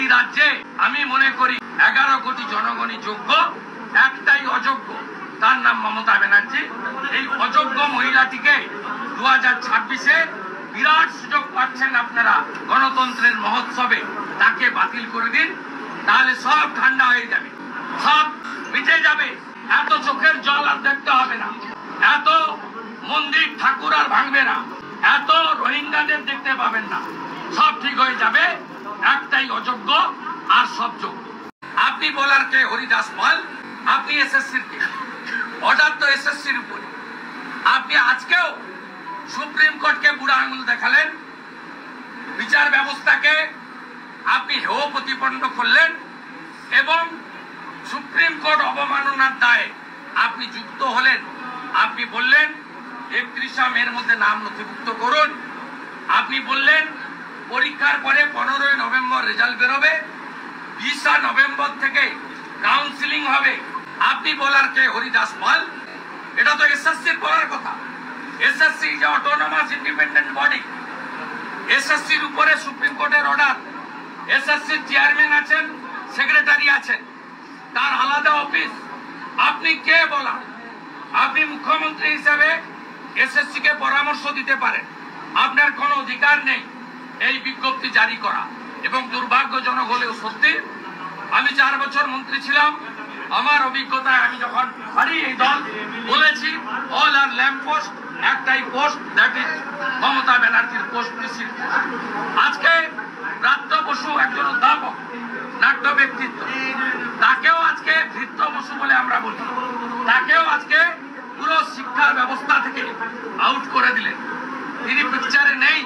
এই রাজ্যে আমি মনে করি 11 কোটি জনগণই যোগ্য, একটাই অযোগ্য, তার নাম মমতা ব্যানার্জি। এই অযোগ্য মহিলাটিকে 2026-এ বিরাট সুযোগ পাচ্ছেন আপনারা গণতন্ত্রের মহোৎসবে, তাকে বাতিল করে দিন, তাহলে সব ঠান্ডা হয়ে যাবে, সব মিটে যাবে। এত চোখের জল আর দেখতে হবে না, এত মন্দির ঠাকুর আর ভাঙবে না, এত রোহিঙ্গাদের দেখতে পাবেন না, সব ঠিক হয়ে যাবে। একটাই অযোগ্য আর সব যোগ্য। আপনি বলার কে? হরিদাস পাল। আপনি এসএসসির কে? অর্ডার তো এসএসসির উপরে। আপনি আজকেও সুপ্রিম কোর্টকে বুড়া আঙুল দেখালেন, বিচার ব্যবস্থাকে আপনি হেয় প্রতিপন্ন করলেন এবং সুপ্রিম কোর্ট অবমাননার দায়ে আপনি যুক্ত হলেন। আপনি বললেন 31 মের মধ্যে নাম নথিভুক্ত করুন। আপনি বললেন পরীক্ষার পরে 15 নভেম্বর রেজাল্ট বেরোবে, 20 নভেম্বর থেকে কাউন্সিলিং হবে। আপনি বলার কে? হরিদাস পাল। এটা তো এসএসসির বলার কথা। এসএসসি যে অটোনমাস ইন্ডিপেন্ডেন্ট বডি, এসএসসির উপরে সুপ্রিম কোর্টের অর্ডার। এসএসসির চেয়ারম্যান আছেন, সেক্রেটারি আছেন, তার আলাদা অফিস। আপনি কে বলা? আপনি মুখ্যমন্ত্রী হিসেবে এসএসসি কে পরামর্শ দিতে পারেন, আপনার কোনো অধিকার নেই এই বিজ্ঞপ্তি জারি করা। এবং দুর্ভাগ্যজনক হলেও সত্যি, আমি 4 বছর মন্ত্রী ছিলাম। আমার অভিজ্ঞতায় আমি যখন হারি এই দল বলেছি অল আর ল্যাম্প পোস্ট, একটাই পোস্ট, দ্যাট ইজ মমতা ব্যানার্জির পোস্ট। আজকে ব্রাত্য বসু একজন অধ্যাপক, নাট্য ব্যক্তিত্ব, তাকেও আজকে ভৃত্য বসু বলে আমরা বলি, তাকেও আজকে পুরো শিক্ষার ব্যবস্থা থেকে আউট করে দিলেন। তিনি পিকচারে নেই।